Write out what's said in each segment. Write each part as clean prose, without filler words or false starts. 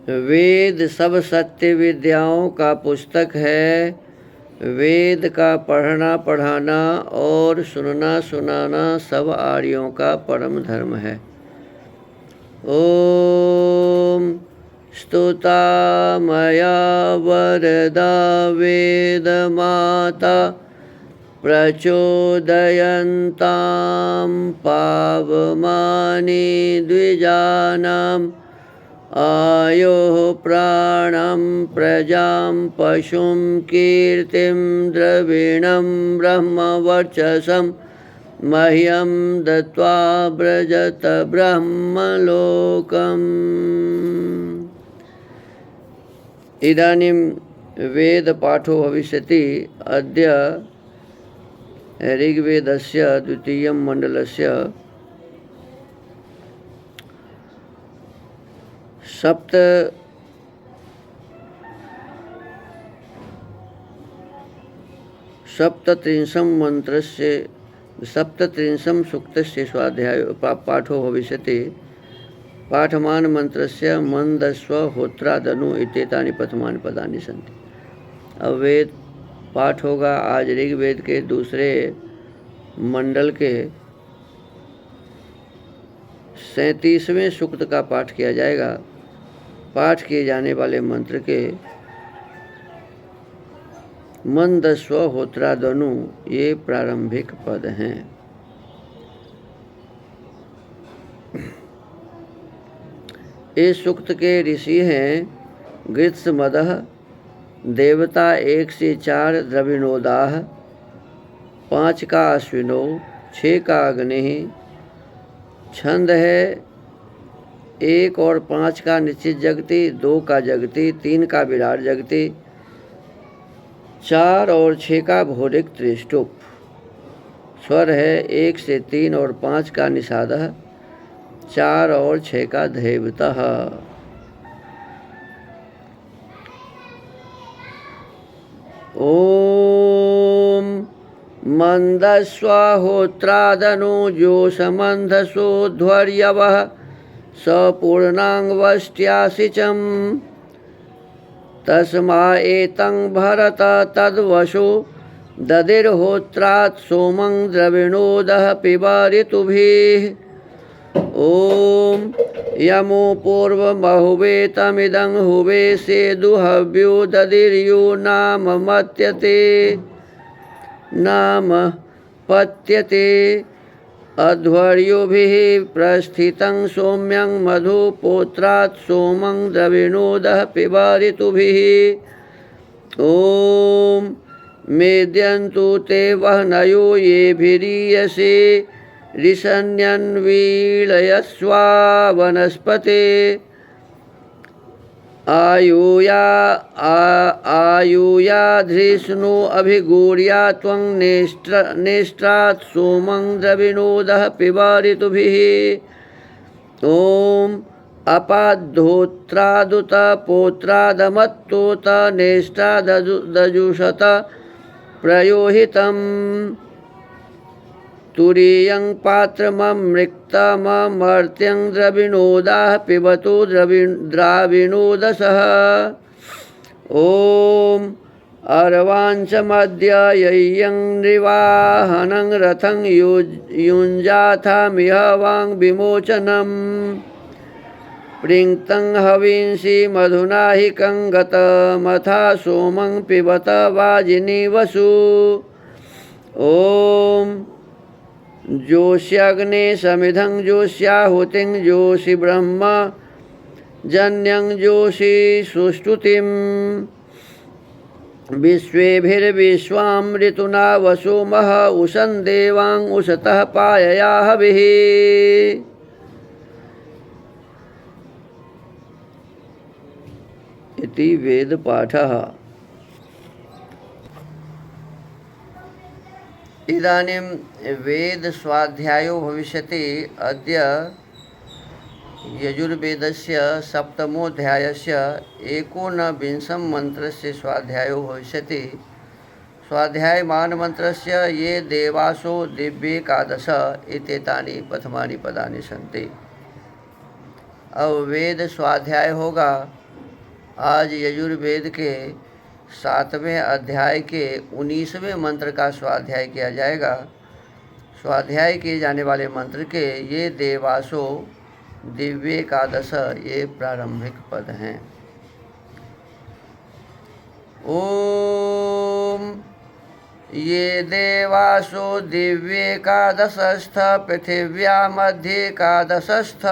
वेद सब सत्य विद्याओं का पुस्तक है। वेद का पढ़ना पढ़ाना और सुनना सुनाना सब आर्यों का परम धर्म है। ओम स्तुता मया वरदा वेद माता प्रचोदयन्तां पावमानि द्विजानाम् आयोः प्राणं प्रजां पशुं कीर्तिं द्रविणं ब्रह्मवर्चसं मह्यं दत्त्वा व्रजत ब्रह्मलोकम्। इदानीं वेदपाठो भविष्यति। अद्य ऋग्वेदस्य द्वितीयं मण्डलस्य सप्तत्रिंशं सूक्तस्य स्वाध्याय पाठो भविष्यति। पाठमान मंत्रस्य मंदस्व होत्रादनु इत्येतानि प्रथमानि पदानि सन्ति। अब वेद पाठ होगा। आज ऋग्वेद के दूसरे मंडल के 37वें सूक्त का पाठ किया जाएगा। पाठ किए जाने वाले मंत्र के मंदस्व होत्रादनु ये प्रारंभिक पद हैं। इस सूक्त के ऋषि हैं गृत्समदः, देवता 1 से 4 द्रविणोदाह, 5 का अश्विनो, 6 का अग्नि। छंद है 1 और 5 का निश्चित जगति, 2 का जगति, 3 का विराट जगति, 4 और 6 का भौतिक त्रिष्टुप। स्वर है 1 से 3 और 5 का निषादः, 4 और 6 का धैवतः। ओम मंदस्वाहोत्रादनु जोषमन्धसोध्वर्यवः सपूर्णाङ्गवष्ट्यासिचं तस्मा एतं भरत तद्वशो दधिर्होत्रात् सोमं द्रविणोदः पिब ऋतुभिः। ओम यमो पूर्वमहुवे तमिदं हुवे सेदुहव्यो दधिर्यो नाम पत्यते अध्वर्योभिः प्रस्थितं सौम्यं मधुपोत्रात् सोमं द्रविणोदः पिब ऋतुभिः। ओम मेद्यन्तु ते वह्नयो येभिरीयसे ऋषन्यन्वीळयस्वा वनस्पते आयुयाधृष्णो अभिगूर्या त्वं नेष्ट्रात् सोमं द्रविणोदः पिब ऋतुभिः। ओम अपाद्धोत्रादुत पोत्रादमत्तोत नेष्ट्रादजुषत प्रयोहितम् तुरीयं पात्रममृक्तममर्त्यं द्रविणोदाः पिबतो द्राविणोदसः। ओम अर्वाञ्चमद्य यय्यं निर्वाहनं रथं युञ्जाथामिह वां विमोचनम् प्रीङ्क्तं हविंसि मधुनाहिकं गतमथा सोमं पिबत वाजिनी वसु। ओम जोष्याग्ने समिधं जोष्याहुतिं जोषि ब्रह्म जन्यं जोषि सुष्टुतिं विश्वेभिर्विश्वां ऋतुना वसुमः उषं देवां उषतः पायया हविः। इति वेदपाठः। इदानीं वेद स्वाध्यायो भविष्यति। अद्य यजुर्वेदस्य सप्तमोऽध्यायस्य 19 मन्त्रस्य स्वाध्यायो भविष्यति। स्वाध्यायमान मंत्रस्य ये देवासो दिव्येकादश इत्येतानि प्रथमानि पदानि सन्ति। अब वेद स्वाध्याय होगा। आज यजुर्वेद के 7वें अध्याय के 19वें मंत्र का स्वाध्याय किया जाएगा। स्वाध्याय किए जाने वाले मंत्र के ये देवासो दिव्य एकादश ये प्रारंभिक पद हैं। ओम ये देवासो दिव्य एकादशस्थ पृथिव्या मध्ये एकादशस्थ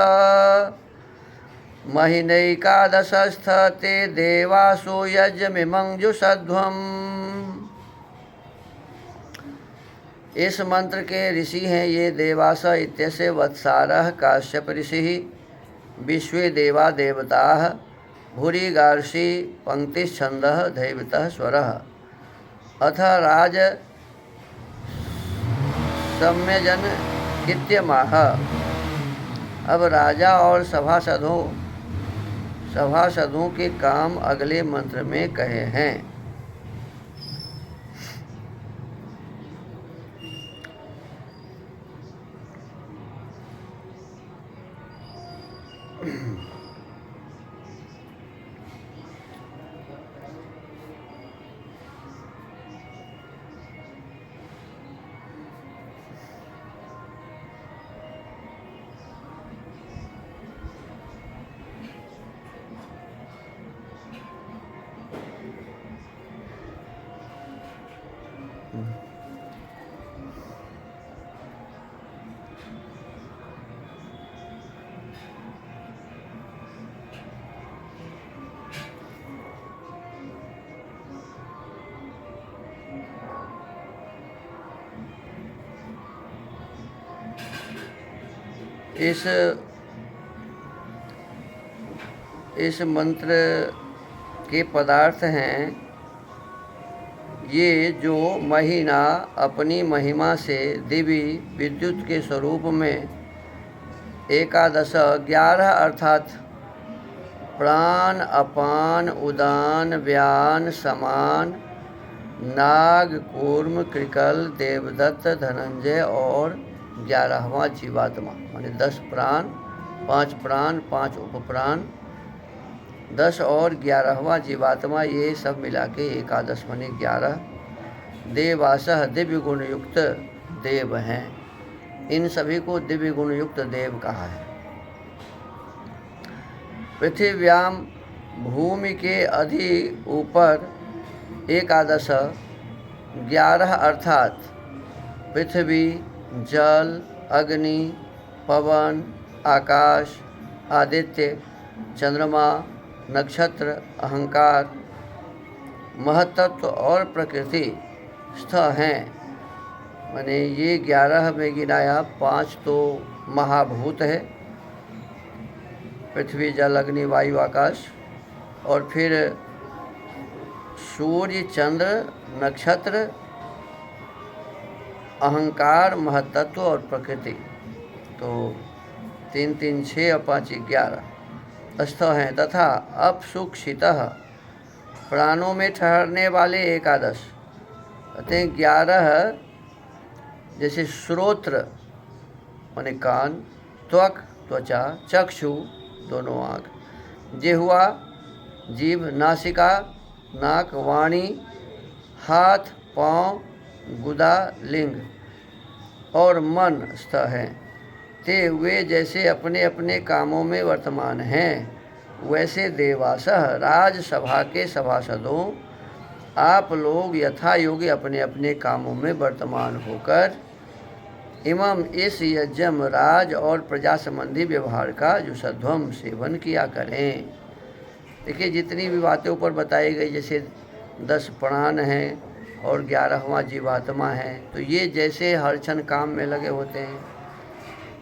महिनैकादशस्थ ते देवासो यज्ञमिमं जुषध्वम्। इस मंत्र के ऋषि हैं ये देवास इत्यस्य वत्सारः काश्यप ऋषिः विश्वे देवा देवताः भूरि गार्षि पंक्तिश्छन्दः दैवतः स्वरः अथ राज सम्यजन इत्यमाह। अब राजा और सभासदों के काम अगले मंत्र में कहे हैं। इस मंत्र के पदार्थ हैं ये जो महीना अपनी महिमा से दिव्य विद्युत के स्वरूप में एकादश 11 अर्थात प्राण अपान उदान व्यान समान नाग कूर्म कृकल देवदत्त धनंजय और 11वां जीवात्मा माने 10 प्राण 5 उपप्राण 10 और 11वां जीवात्मा ये सब मिला के एकादश माने 11 देवासह दिव्य गुण युक्त देव हैं। इन सभी को दिव्य गुण युक्त देव कहा है। पृथिव्याम भूमि के अधि ऊपर एकादश 11 अर्थात पृथ्वी जल अग्नि पवन आकाश आदित्य चंद्रमा नक्षत्र अहंकार महत्त्व और प्रकृति स्थ हैं। माने ये 11 में गिनाया 5 तो महाभूत है पृथ्वी जल अग्नि वायु आकाश और फिर सूर्य चंद्र नक्षत्र अहंकार महत्त्व और प्रकृति तो 3 3 6 और 5 11 स्थ हैं तथा अपसुक्षितः प्राणों में ठहरने वाले एकादश कहते हैं 11 जैसे श्रोत्र माने कान त्वक त्वचा चक्षु दोनों आँख जिह्वा जीभ नासिका नाक वाणी हाथ पाँव गुदा लिंग और मन स्थ हैं। ते वे जैसे अपने अपने कामों में वर्तमान हैं वैसे देवासह राजसभा के सभासदों आप लोग यथा योग्य अपने अपने कामों में वर्तमान होकर इमम इस यज्ञम राज और प्रजा संबंधी व्यवहार का जुषध्वम सेवन किया करें। देखिए जितनी भी बातें ऊपर बताई गई जैसे 10 प्राण हैं और 11वां जीवात्मा है तो ये जैसे हर क्षण काम में लगे होते हैं।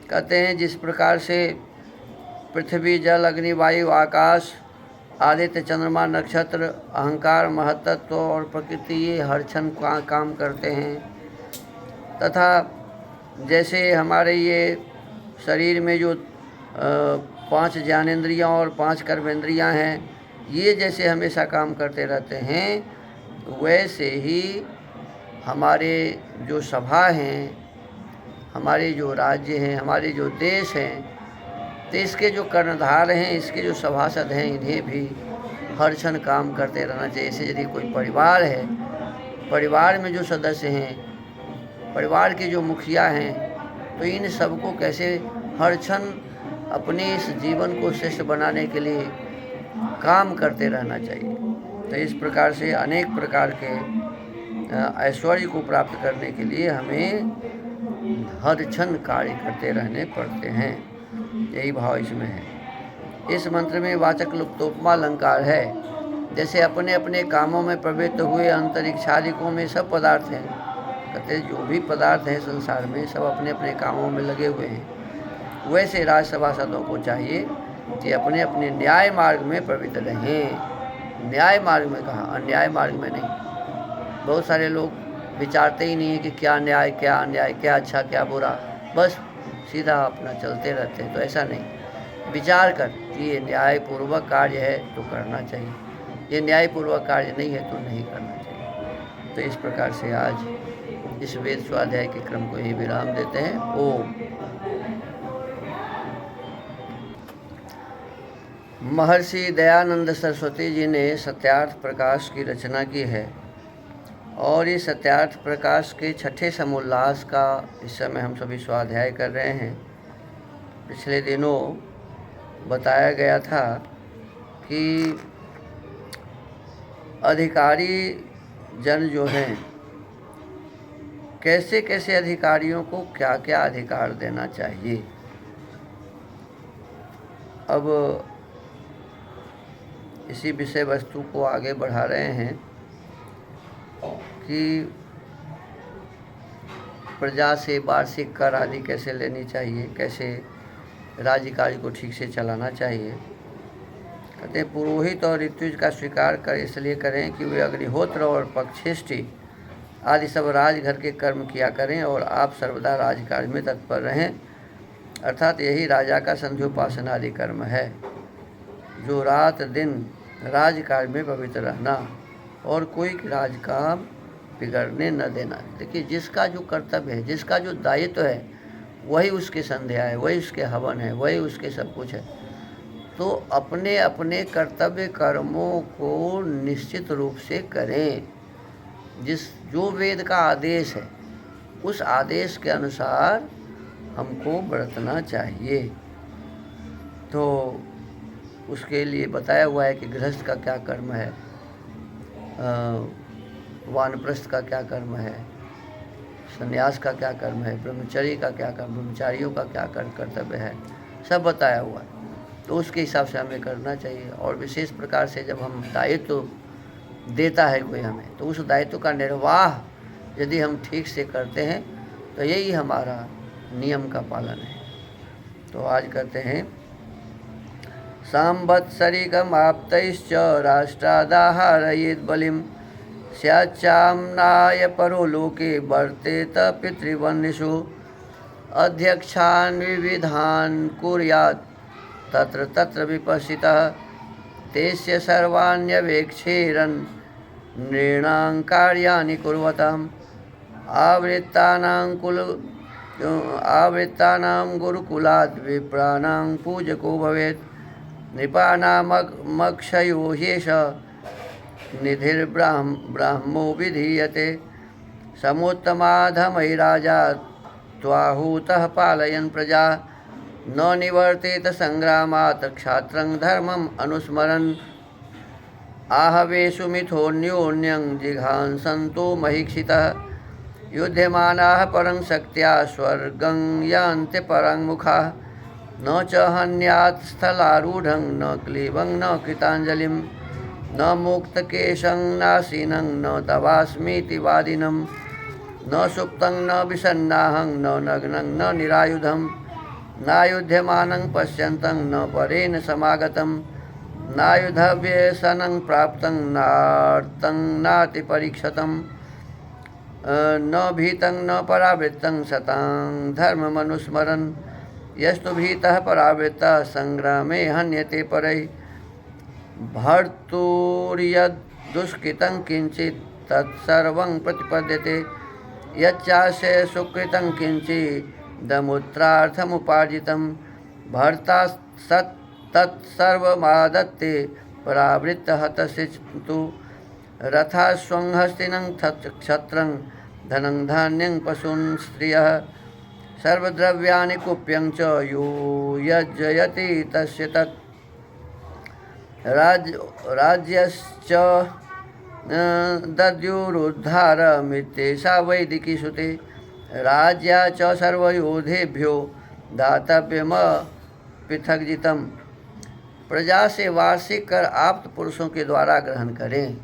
कहते हैं जिस प्रकार से पृथ्वी जल अग्नि वायु आकाश आदित्य चंद्रमा नक्षत्र अहंकार महत्त्व और प्रकृति ये हर क्षण काम करते हैं तथा जैसे हमारे ये शरीर में जो 5 ज्ञानेंद्रियाँ और 5 कर्मेंद्रियाँ हैं ये जैसे हमेशा काम करते रहते हैं वैसे ही हमारे जो सभा हैं हमारे जो राज्य हैं हमारे जो देश हैं तो इसके जो कर्णधार हैं इसके जो सभासद हैं इन्हें भी हर क्षण काम करते रहना चाहिए। जैसे यदि कोई परिवार है, परिवार में जो सदस्य हैं, परिवार के जो मुखिया हैं, तो इन सबको कैसे हर क्षण अपने इस जीवन को श्रेष्ठ बनाने के लिए काम करते रहना चाहिए। तो इस प्रकार से अनेक प्रकार के ऐश्वर्य को प्राप्त करने के लिए हमें हर क्षण कार्य करते रहने पड़ते हैं। यही भाव इसमें है। इस मंत्र में वाचक् लुप्तोपमा अलंकार है। जैसे अपने अपने कामों में प्रवृत्त हुए अंतरिक्षादिकों में सब पदार्थ हैं, कहते जो भी पदार्थ हैं संसार में सब अपने अपने कामों में लगे हुए हैं। वैसे राजसभासदों को चाहिए कि अपने अपने न्याय मार्ग में प्रवृत्त रहें। न्याय मार्ग में कहा, अन्याय मार्ग में नहीं। बहुत सारे लोग विचारते ही नहीं है कि क्या न्याय क्या अन्याय, क्या अच्छा क्या बुरा, बस सीधा अपना चलते रहते हैं। तो ऐसा नहीं, विचार कर कि ये न्यायपूर्वक कार्य है तो करना चाहिए, ये न्यायपूर्वक कार्य नहीं है तो नहीं करना चाहिए। तो इस प्रकार से आज इस वेद स्वाध्याय के क्रम को यही विराम देते हैं। ओम। महर्षि दयानंद सरस्वती जी ने सत्यार्थ प्रकाश की रचना की है और इस सत्यार्थ प्रकाश के छठे समोल्लास का इस समय हम सभी स्वाध्याय कर रहे हैं। पिछले दिनों बताया गया था कि अधिकारी जन जो हैं, कैसे कैसे अधिकारियों को क्या क्या अधिकार देना चाहिए। अब इसी विषय वस्तु को आगे बढ़ा रहे हैं कि प्रजा से वार्षिक कर आदि कैसे लेनी चाहिए, कैसे राज्य कार्य को ठीक से चलाना चाहिए। कहते हैं पुरोहित और ऋत्विज का स्वीकार कर इसलिए करें कि वे अग्निहोत्र और पक्षेष्टि आदि सब राजघर के कर्म किया करें और आप सर्वदा राजकार्य में तत्पर रहें। अर्थात यही राजा का संध्योपासन आदि कर्म है, जो रात दिन राजकार्य में पवित्र रहना और कोई राजकाम बिगड़ने न देना। देखिए, जिसका जो कर्तव्य है, जिसका जो दायित्व है, वही उसके संध्या है, वही उसके हवन है, वही उसके सब कुछ है। तो अपने अपने कर्तव्य कर्मों को निश्चित रूप से करें। जो वेद का आदेश है उस आदेश के अनुसार हमको बरतना चाहिए। तो उसके लिए बताया हुआ है कि गृहस्थ का क्या कर्म है, वानप्रस्थ का क्या कर्म है, संन्यास का क्या कर्म है, ब्रह्मचर्य का क्या कर्म, ब्रह्मचारियों का क्या कर्तव्य है, सब बताया हुआ है। तो उसके हिसाब से हमें करना चाहिए। और विशेष प्रकार से जब हम दायित्व देता है कोई हमें, तो उस दायित्व का निर्वाह यदि हम ठीक से करते हैं तो यही हमारा नियम का पालन है। तो आज करते हैं सांवत्सरिकमाप्तैश्च राष्ट्रादाहारयेत् बलिं स्याच्चाम्नाय परो लोके वर्तेत पितृवन्निषु अध्यक्षान् विविधान् कुर्यात् तत्र तत्र विपश्चितः तेस्य सर्वाण्यवेक्षेरन् नृणां कार्याणि कुर्वताम् आवृत्तानां गुरुकुलाद् विप्राणां पूजको भवेत् नृपाणामक्षयो ह्येष निधिर्ब्राह्मो विधीयते समोत्तमाधमै राजा त्वाहूतः पालयन् प्रजा न निवर्तेत संग्रामात् क्षात्रं धर्मम् अनुस्मरन् आहवेषु मिथोऽन्योन्यं जिघांसन्तो महीक्षितः युध्यमानाः परं शक्त्या स्वर्गं यान्ति परं मुखाः न च हन्यात् स्थलारूढं न क्लीबं न कृताञ्जलिं न मुक्तकेशं नासीनं न तवास्मीति वादिनं न सुप्तं न विषन्नाहं न नग्नं न निरायुधं नायुध्यमानं पश्यन्तं न परेण समागतं नायुधव्यसनं प्राप्तं नार्तं नातिपरीक्षतं न भीतं न परावृत्तं सतां धर्ममनुस्मरन् यस्तु भीतः परावृत्तः संग्रामे हन्यते परैः भर्तुर्यद् दुष्कृतं किंचित् तत्सर्वं प्रतिपद्यते यच्चास्य सुकृतं किंचिदमुत्रार्थमुपार्जितं भर्ता तत्सर्वमादत्ते परावृत्त हतसितु रथा स्वंहस्तिनं क्षत्रं धनं धान्यं पशून् स्त्रियः सर्वद्रव्याणि कुप्यं च यो यज्जयति तस्य तत् राज्यश्च दद्युरुद्धारमित्येषा वैदिकी श्रुते। राज्या च सर्वयोधेभ्यो दातव्यमपृथग्जितं। प्रजा से वार्षिक कर आप्त पुरुषों के द्वारा ग्रहण करें।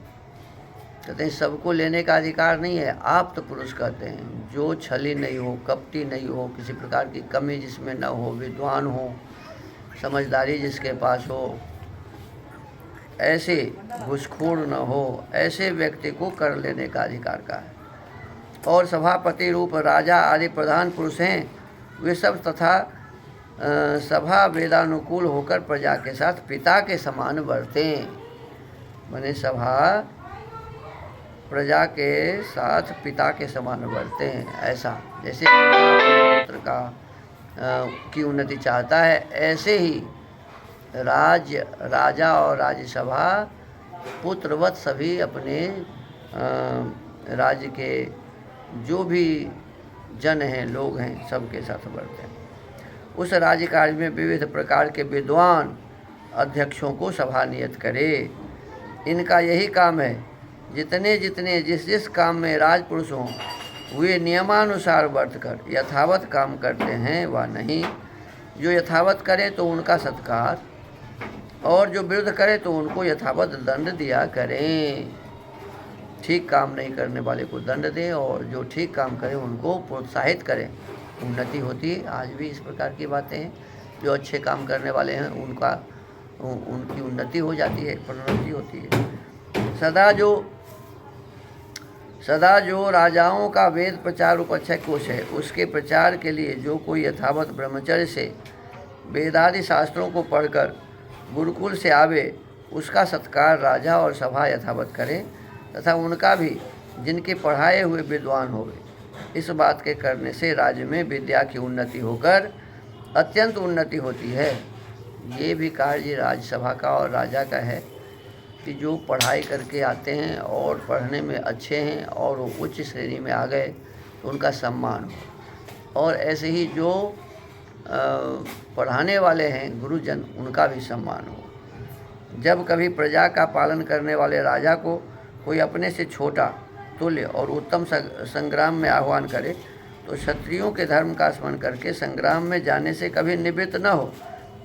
कहते हैं सबको लेने का अधिकार नहीं है, आप्त पुरुष कहते हैं जो छली नहीं हो, कपटी नहीं हो, किसी प्रकार की कमी जिसमें न हो, विद्वान हो, समझदारी जिसके पास हो, ऐसे घूसखोर न हो, ऐसे व्यक्ति को कर लेने का अधिकार का है। और सभापति रूप राजा आदि प्रधान पुरुष हैं, वे सब तथा सभा वेदानुकूल होकर प्रजा के साथ पिता के समान बरतें। माने सभा प्रजा के साथ पिता के समान बरते हैं। ऐसा जैसे पुत्र का की उन्नति चाहता है, ऐसे ही राजा और राज्यसभा पुत्रवत सभी अपने राज्य के जो भी जन हैं, लोग हैं, सबके साथ बढ़ते हैं। उस राज्य कार्य में विविध प्रकार के विद्वान अध्यक्षों को सभा नियत करे। इनका यही काम है। जितने जितने जिस जिस काम में राजपुरुष हों, वे नियमानुसार वर्तकर यथावत काम करते हैं व नहीं। जो यथावत करें तो उनका सत्कार, और जो विरुद्ध करे तो उनको यथावत दंड दिया करें। ठीक काम नहीं करने वाले को दंड दें और जो ठीक काम करें उनको प्रोत्साहित करें, उन्नति होती है। आज भी इस प्रकार की बातें हैं। जो अच्छे काम करने वाले हैं उनकी उन्नति हो जाती है, प्रोन्नति होती है। सदा जो राजाओं का वेद प्रचार उपक्षय कोश है, उसके प्रचार के लिए जो कोई यथावत ब्रह्मचर्य से वेदादि शास्त्रों को पढ़कर गुरुकुल से आवे, उसका सत्कार राजा और सभा यथावत करें तथा उनका भी जिनके पढ़ाए हुए विद्वान होवे। इस बात के करने से राज्य में विद्या की उन्नति होकर अत्यंत उन्नति होती है। ये भी कार्य राज्यसभा का और राजा का है कि जो पढ़ाई करके आते हैं और पढ़ने में अच्छे हैं और वो उच्च श्रेणी में आ गए तो उनका सम्मान हो, और ऐसे ही जो पढ़ाने वाले हैं गुरुजन, उनका भी सम्मान हो। जब कभी प्रजा का पालन करने वाले राजा को कोई अपने से छोटा, तुल्य और उत्तम संग्राम में आह्वान करे तो क्षत्रियों के धर्म का स्मरण करके संग्राम में जाने से कभी निवृत्त न हो,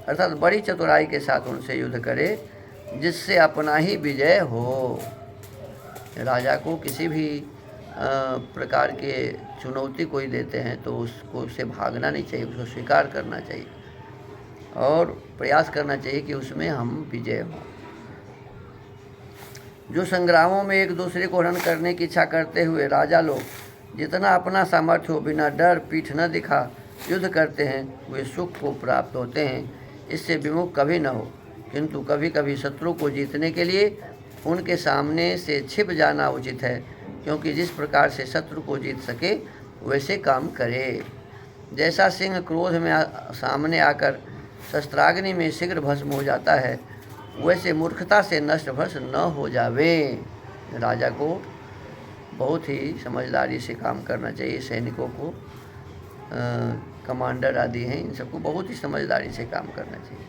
अर्थात बड़ी चतुराई के साथ उनसे युद्ध करे जिससे अपना ही विजय हो। राजा को किसी भी प्रकार के चुनौती कोई देते हैं तो उससे भागना नहीं चाहिए, उसको स्वीकार करना चाहिए और प्रयास करना चाहिए कि उसमें हम विजय हों। जो संग्रामों में एक दूसरे को हरण करने की इच्छा करते हुए राजा लोग जितना अपना सामर्थ्य हो बिना डर पीठ न दिखा युद्ध करते हैं, वे सुख को प्राप्त होते हैं। इससे विमुख कभी न हो, किंतु कभी कभी शत्रु को जीतने के लिए उनके सामने से छिप जाना उचित है, क्योंकि जिस प्रकार से शत्रु को जीत सके वैसे काम करे। जैसा सिंह क्रोध में सामने आकर शस्त्राग्नि में शीघ्र भस्म हो जाता है, वैसे मूर्खता से नष्ट भस्म न हो जावे। राजा को बहुत ही समझदारी से काम करना चाहिए। सैनिकों को, कमांडर आदि हैं, इन सबको बहुत ही समझदारी से काम करना चाहिए।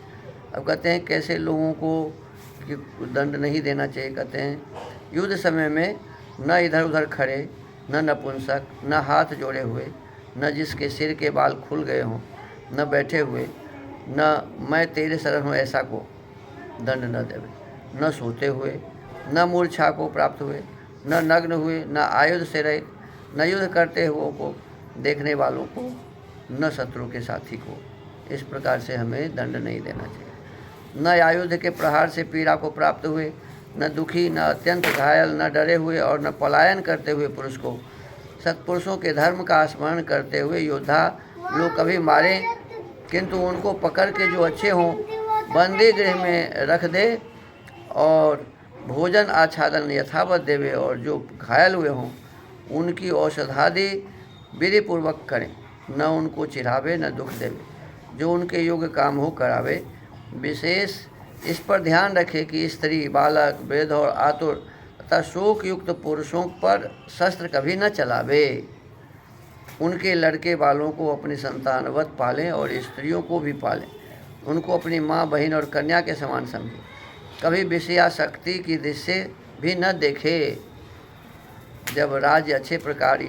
अब कहते हैं कैसे लोगों को दंड नहीं देना चाहिए। कहते हैं युद्ध समय में न इधर उधर खड़े, न नपुंसक, न हाथ जोड़े हुए, न जिसके सिर के बाल खुल गए हों, न बैठे हुए, न मैं तेरे शरण हूँ ऐसा को दंड न देवे, न सोते हुए, न मूर्छा को प्राप्त हुए, न नग्न हुए, न आयुध से रहित, न युद्ध करते हुए को देखने वालों को, न शत्रु के साथी को। इस प्रकार से हमें दंड नहीं देना चाहिए। न आयुध के प्रहार से पीड़ा को प्राप्त हुए, न दुखी, न अत्यंत घायल, न डरे हुए और न पलायन करते हुए पुरुष को सत्पुरुषों के धर्म का स्मरण करते हुए योद्धा लोग कभी मारें, किंतु उनको पकड़ के जो अच्छे हों बंदी गृह में रख दे और भोजन आच्छादन यथावत देवे, और जो घायल हुए हों उनकी औषधादि विधिपूर्वक करें, न उनको चिढ़ावे न दुख देवे, जो उनके योग्य काम हो करावे। विशेष इस पर ध्यान रखें कि स्त्री, बालक, वृद्ध और आतुर तथा शोक युक्त पुरुषों पर शस्त्र कभी न चलावे। उनके लड़के बालों को अपनी संतानवत पालें और स्त्रियों को भी पालें। उनको अपनी माँ, बहन और कन्या के समान समझें। कभी विषयासक्ति की दृष्टि भी न देखे। जब राज्य अच्छे प्रकार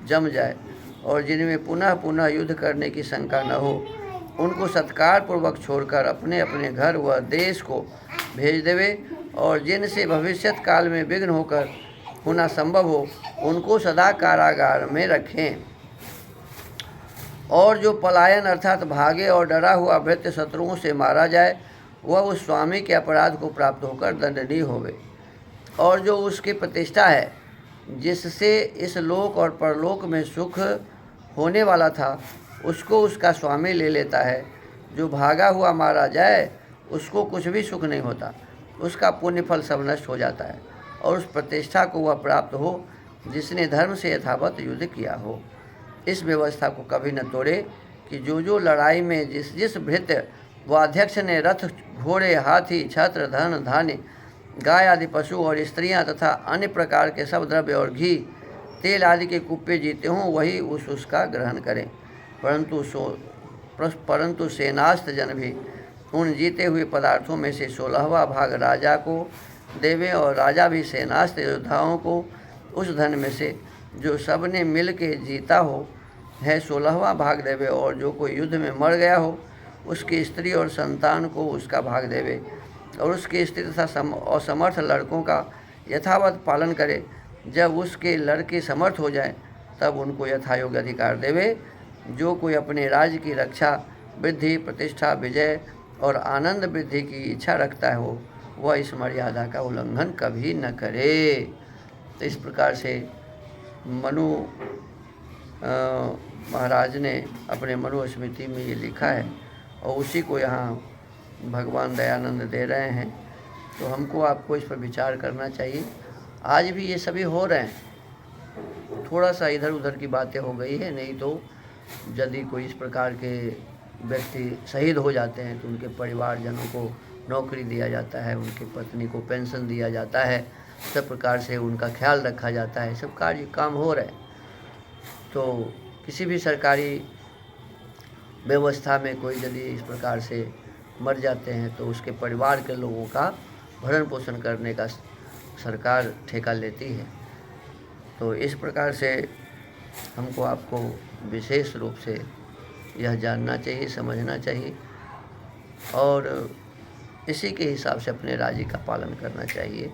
जम जाए और जिनमें पुनः पुनः युद्ध करने की शंका न हो, उनको सत्कार पूर्वक छोड़कर अपने अपने घर व देश को भेज देवे, और जिनसे भविष्यत काल में विघ्न होकर होना संभव हो, उनको सदा कारागार में रखें। और जो पलायन अर्थात भागे और डरा हुआ भृत्य शत्रुओं से मारा जाए, वह उस स्वामी के अपराध को प्राप्त होकर दंडनीय होवे। और जो उसकी प्रतिष्ठा है, जिससे इस लोक और परलोक में सुख होने वाला था, उसको उसका स्वामी ले लेता है। जो भागा हुआ मारा जाए, उसको कुछ भी सुख नहीं होता, उसका पुण्य फल सब नष्ट हो जाता है, और उस प्रतिष्ठा को वह प्राप्त हो जिसने धर्म से यथावत युद्ध किया हो। इस व्यवस्था को कभी न तोड़े कि जो लड़ाई में जिस जिस भृत्य व अध्यक्ष ने रथ, घोड़े, हाथी, छत्र, धन, धान्य, गाय आदि पशु और स्त्रियां तथा अन्य प्रकार के सब द्रव्य और घी, तेल आदि के कुप्पे जीते हों, वही उसका ग्रहण करें। परंतु सेनास्थ जन भी उन जीते हुए पदार्थों में से 16वां भाग राजा को देवें, और राजा भी सेनास्थ योद्धाओं को उस धन में से जो सबने मिल के जीता हो है 16वां भाग देवे, और जो कोई युद्ध में मर गया हो, उसकी स्त्री और संतान को उसका भाग देवे, और उसके स्त्री तथा असमर्थ लड़कों का यथावत पालन करे। जब उसके लड़के समर्थ हो जाएं, तब उनको यथायोग्य अधिकार देवे। जो कोई अपने राज्य की रक्षा, वृद्धि, प्रतिष्ठा, विजय और आनंद वृद्धि की इच्छा रखता है हो, वह इस मर्यादा का उल्लंघन कभी न करे। तो इस प्रकार से मनु महाराज ने अपने मनु स्मृति में ये लिखा है, और उसी को यहाँ भगवान दयानंद दे रहे हैं। तो हमको आपको इस पर विचार करना चाहिए। आज भी ये सभी हो रहे हैं, थोड़ा सा इधर उधर की बातें हो गई है, नहीं तो यदि कोई इस प्रकार के व्यक्ति शहीद हो जाते हैं तो उनके परिवारजनों को नौकरी दिया जाता है, उनकी पत्नी को पेंशन दिया जाता है, सब प्रकार से उनका ख्याल रखा जाता है, सब काम हो रहे हैं। तो किसी भी सरकारी व्यवस्था में कोई यदि इस प्रकार से मर जाते हैं तो उसके परिवार के लोगों का भरण पोषण करने का सरकार ठेका लेती है। तो इस प्रकार से हमको आपको विशेष रूप से यह जानना चाहिए, समझना चाहिए, और इसी के हिसाब से अपने राज्य का पालन करना चाहिए।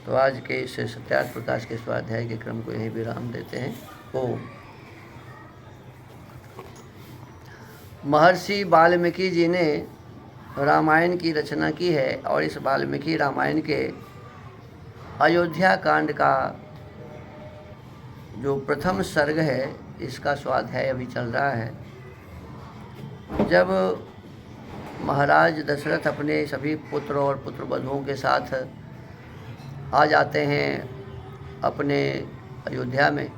तो आज के इस सत्यार्थ प्रकाश के स्वाध्याय के क्रम को यहीं विराम देते हैं। ओम। महर्षि वाल्मीकि जी ने रामायण की रचना की है, और इस वाल्मीकि रामायण के अयोध्या कांड का जो प्रथम सर्ग है, इसका स्वाध्याय अभी चल रहा है। जब महाराज दशरथ अपने सभी पुत्र और पुत्रवधुओं के साथ आ जाते हैं अपने अयोध्या में,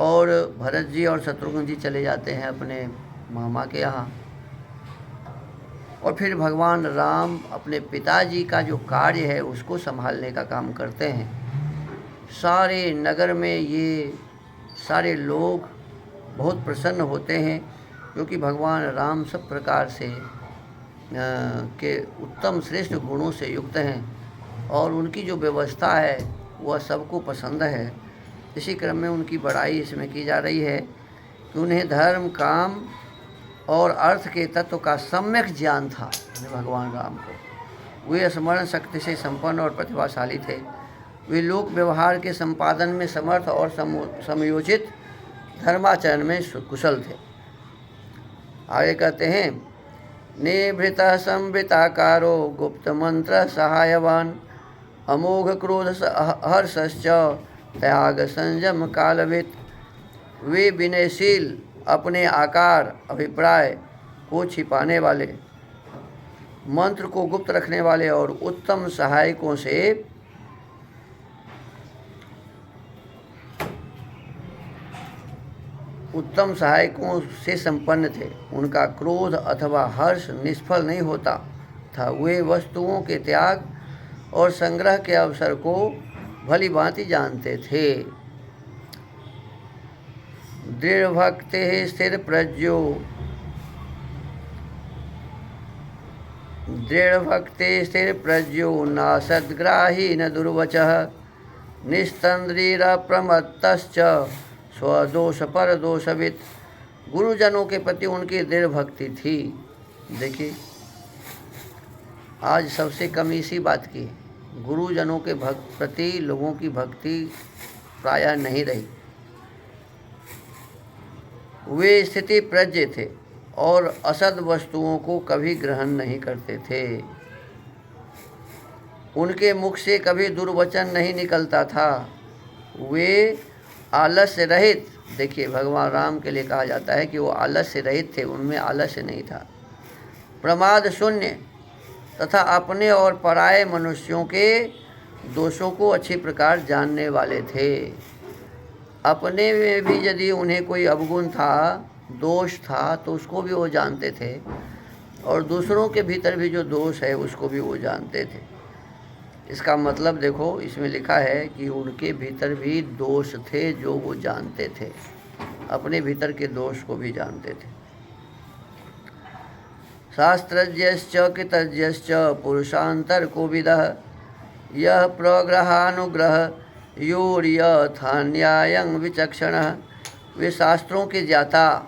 और भरत जी और शत्रुघ्न जी चले जाते हैं अपने मामा के यहाँ, और फिर भगवान राम अपने पिताजी का जो कार्य है उसको संभालने का काम करते हैं। सारे नगर में ये सारे लोग बहुत प्रसन्न होते हैं, क्योंकि भगवान राम सब प्रकार से के उत्तम श्रेष्ठ गुणों से युक्त हैं, और उनकी जो व्यवस्था है वह सबको पसंद है। इसी क्रम में उनकी बड़ाई इसमें की जा रही है कि उन्हें धर्म, काम और अर्थ के तत्व का सम्यक ज्ञान था। भगवान राम को वे स्मरण शक्ति से संपन्न और प्रतिभाशाली थे। वे लोक व्यवहार के संपादन में समर्थ और समयोचित धर्माचरण में कुशल थे। आगे कहते हैं, निभृतः संवृताकारो गुप्त मंत्र सहायवान अमोघ क्रोध हर्षश्च त्याग संयम कालवित। वे विनयशील, अपने आकार अभिप्राय को छिपाने वाले, मंत्र को गुप्त रखने वाले और उत्तम सहायकों से संपन्न थे। उनका क्रोध अथवा हर्ष निष्फल नहीं होता था। वे वस्तुओं के त्याग और संग्रह के अवसर को भली भांति जानते थे। दृढ़ भक्ति स्थिर प्रज्ञो नासद्ग्राही न दुर्वचः निस्तंद्रीरप्रमत्तश्च स्वदोष पर दोषवित्। गुरुजनों के प्रति उनकी दृढ़ भक्ति थी। देखिए, आज सबसे कम इसी बात की, गुरुजनों के प्रति लोगों की भक्ति प्रायः नहीं रही। वे स्थिति प्रज्ञ थे और असद वस्तुओं को कभी ग्रहण नहीं करते थे। उनके मुख से कभी दुर्वचन नहीं निकलता था। वे आलस्य रहित, देखिए भगवान राम के लिए कहा जाता है कि वो आलस्य रहित थे, उनमें आलस्य नहीं था। प्रमाद शून्य तथा अपने और पराये मनुष्यों के दोषों को अच्छी प्रकार जानने वाले थे। अपने में भी यदि उन्हें कोई अवगुण था, दोष था, तो उसको भी वो जानते थे, और दूसरों के भीतर भी जो दोष है उसको भी वो जानते थे। इसका मतलब देखो, इसमें लिखा है कि उनके भीतर भी दोष थे जो वो जानते थे, अपने भीतर के दोष को भी जानते थे। शास्त्रज्ञश्च कृतज्ञश्च पुरुषांतर कोविदः यह प्रग्रहानुग्रह योर्यथान्यायं विचक्षणः। वे शास्त्रों के ज्ञाता,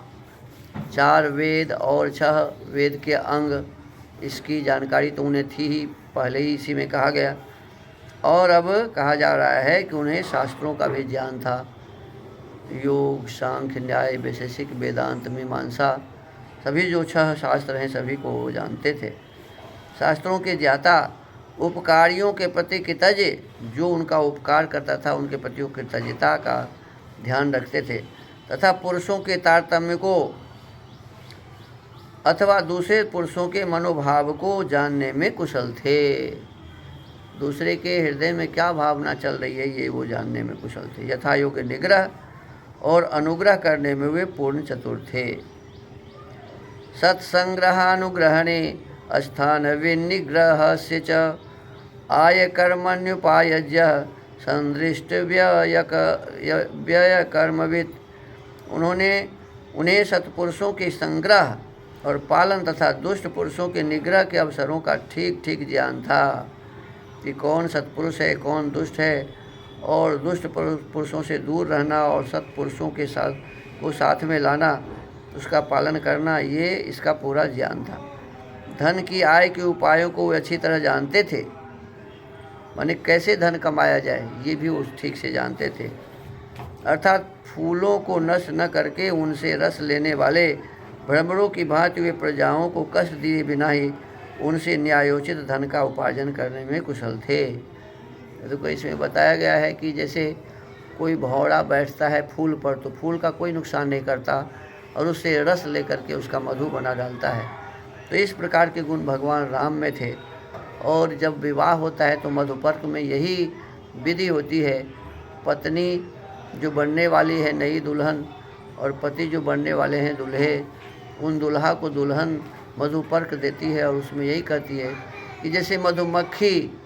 4 वेद और 6 वेद के अंग, इसकी जानकारी तो उन्हें थी ही, पहले ही इसी में कहा गया, और अब कहा जा रहा है कि उन्हें शास्त्रों का भी ज्ञान था। योग, सांख्य, न्याय, वैशेषिक, वेदांत, मीमांसा, सभी जो 6 शास्त्र हैं सभी को वो जानते थे। शास्त्रों के ज्ञाता, उपकारियों के प्रति कृतज्ञ, जो उनका उपकार करता था उनके प्रति कृतज्ञता का ध्यान रखते थे, तथा पुरुषों के तारतम्य को अथवा दूसरे पुरुषों के मनोभाव को जानने में कुशल थे। दूसरे के हृदय में क्या भावना चल रही है ये वो जानने में कुशल थे। यथा योग्य निग्रह और अनुग्रह करने में वे पूर्ण चतुर थे। सत्संग्रहानुग्रहणे स्थान विनिग्रहस्य च आयकर्मण्युपायज्य संदृष्ट व्यय कर्मवित्। उन्हें सत्पुरुषों के संग्रह और पालन तथा दुष्ट पुरुषों के निग्रह के अवसरों का ठीक ठीक ज्ञान था कि कौन सत्पुरुष है, कौन दुष्ट है, और दुष्ट पुरुषों से दूर रहना और सत्पुरुषों के साथ में लाना, उसका पालन करना, ये इसका पूरा ज्ञान था। धन की आय के उपायों को वे अच्छी तरह जानते थे, माने कैसे धन कमाया जाए ये भी वो ठीक से जानते थे। अर्थात फूलों को नष्ट न करके उनसे रस लेने वाले भ्रमरों की भांति वे प्रजाओं को कष्ट दिए बिना ही उनसे न्यायोचित धन का उपार्जन करने में कुशल थे। तो इसमें बताया गया है कि जैसे कोई भौरा बैठता है फूल पर, तो फूल का कोई नुकसान नहीं करता और उससे रस लेकर के उसका मधु बना डालता है। तो इस प्रकार के गुण भगवान राम में थे। और जब विवाह होता है तो मधुपर्क में यही विधि होती है। पत्नी जो बनने वाली है नई दुल्हन और पति जो बनने वाले हैं दूल्हे, उन दुल्हा को दुल्हन मधुपर्क देती है और उसमें यही कहती है कि जैसे मधुमक्खी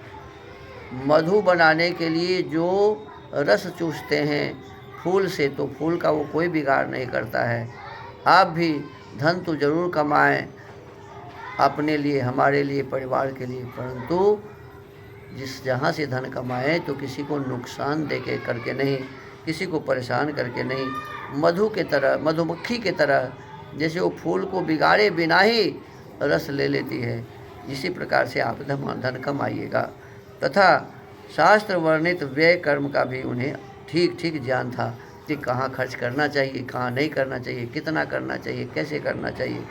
मधु बनाने के लिए जो रस चूसते हैं फूल से, तो फूल का वो कोई बिगाड़ नहीं करता है। आप भी धन तो ज़रूर कमाएं अपने लिए, हमारे लिए, परिवार के लिए, परंतु जहाँ से धन कमाएं तो किसी को नुकसान दे के करके नहीं, किसी को परेशान करके नहीं, मधु के तरह, मधुमक्खी के तरह, जैसे वो फूल को बिगाड़े बिना ही रस ले लेती है, इसी प्रकार से आप धन कमाइएगा। तथा शास्त्र वर्णित व्यय कर्म का भी उन्हें ठीक ठीक ज्ञान था कि कहाँ खर्च करना चाहिए, कहाँ नहीं करना चाहिए, कितना करना चाहिए, कैसे करना चाहिए।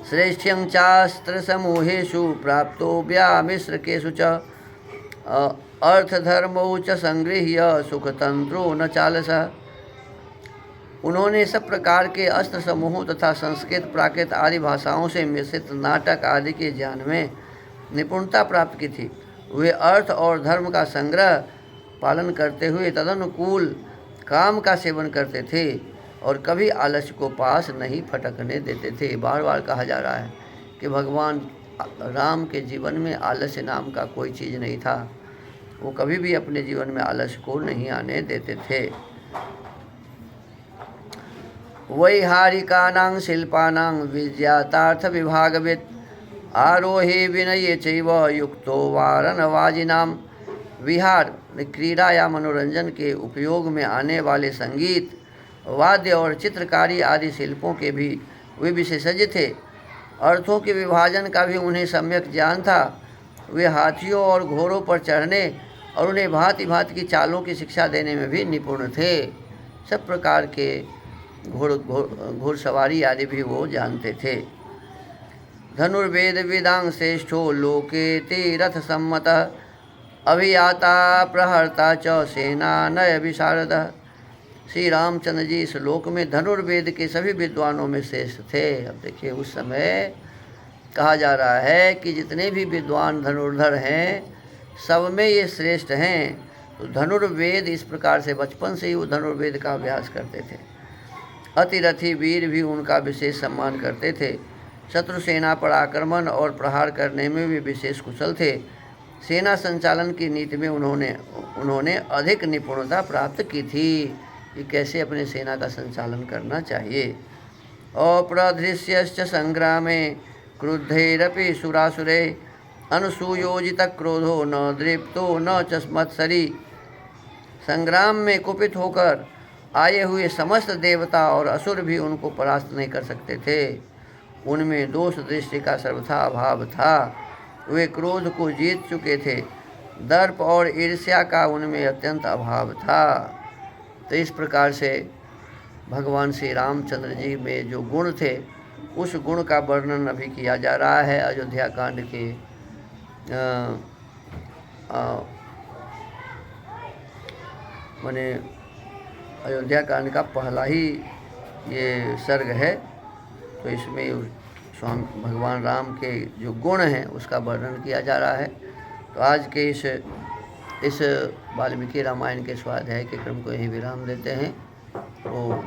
श्रेष्ठ्यं चास्त्र समूहेषु प्राप्तो व्यामिश्रकेषु च अर्थधर्मौ च संगृह्य सुखतंत्रो न चालसः। उन्होंने सब प्रकार के अस्त्र समूहों तथा संस्कृत, प्राकृत आदि भाषाओं से मिश्रित नाटक आदि के ज्ञान में निपुणता प्राप्त की थी। वे अर्थ और धर्म का संग्रह पालन करते हुए तदनुकूल काम का सेवन करते थे और कभी आलस्य को पास नहीं फटकने देते थे। बार बार कहा जा रहा है कि भगवान राम के जीवन में आलस्य नाम का कोई चीज़ नहीं था। वो कभी भी अपने जीवन में आलस्य को नहीं आने देते थे। वैहारिकानां शिल्पानां विज्ञातार्थ विभागवित् आरोहे विनये चैव युक्तो वारणवाजिनां। विहार क्रीड़ा या मनोरंजन के उपयोग में आने वाले संगीत, वाद्य और चित्रकारी आदि शिल्पों के भी वे विशेषज्ञ थे। अर्थों के विभाजन का भी उन्हें सम्यक ज्ञान था। वे हाथियों और घोड़ों पर चढ़ने और उन्हें भांति भांति की चालों की शिक्षा देने में भी निपुण थे। सब प्रकार के घुड़सवारी आदि भी वो जानते थे। धनुर्वेद वेदांग श्रेष्ठो लोके ते रथ सम्मत अभियाता प्रहर्ता च सेना नय विशारद। श्री रामचंद्र जी इस श्लोक में धनुर्वेद के सभी विद्वानों में श्रेष्ठ थे। अब देखिए, उस समय कहा जा रहा है कि जितने भी विद्वान धनुर्धर हैं सब में ये श्रेष्ठ हैं। तो धनुर्वेद इस प्रकार से बचपन से ही वो धनुर्वेद का अभ्यास करते थे। अतिरथी वीर भी उनका विशेष सम्मान करते थे। शत्रु सेना पर आक्रमण और प्रहार करने में भी विशेष कुशल थे। सेना संचालन की नीति में उन्होंने अधिक निपुणता प्राप्त की थी कि कैसे अपने सेना का संचालन करना चाहिए। अप्रधृष्यश्च संग्रामे क्रुद्धैरपि सुरासुरे अनुसूयोजित क्रोधो न दृप्तो न च मत्सरी। संग्राम में कुपित होकर आए हुए समस्त देवता और असुर भी उनको परास्त नहीं कर सकते थे। उनमें दोष दृष्टि का सर्वथा अभाव था। वे क्रोध को जीत चुके थे। दर्प और ईर्ष्या का उनमें अत्यंत अभाव था। तो इस प्रकार से भगवान श्री रामचंद्र जी में जो गुण थे उस गुण का वर्णन अभी किया जा रहा है अयोध्या कांड के माने अयोध्या कांड का पहला ही ये सर्ग है। तो इसमें स्वामी भगवान राम के जो गुण हैं उसका वर्णन किया जा रहा है। तो आज के इस वाल्मीकि रामायण के स्वाध्याय के क्रम को यहीं विराम देते हैं। तो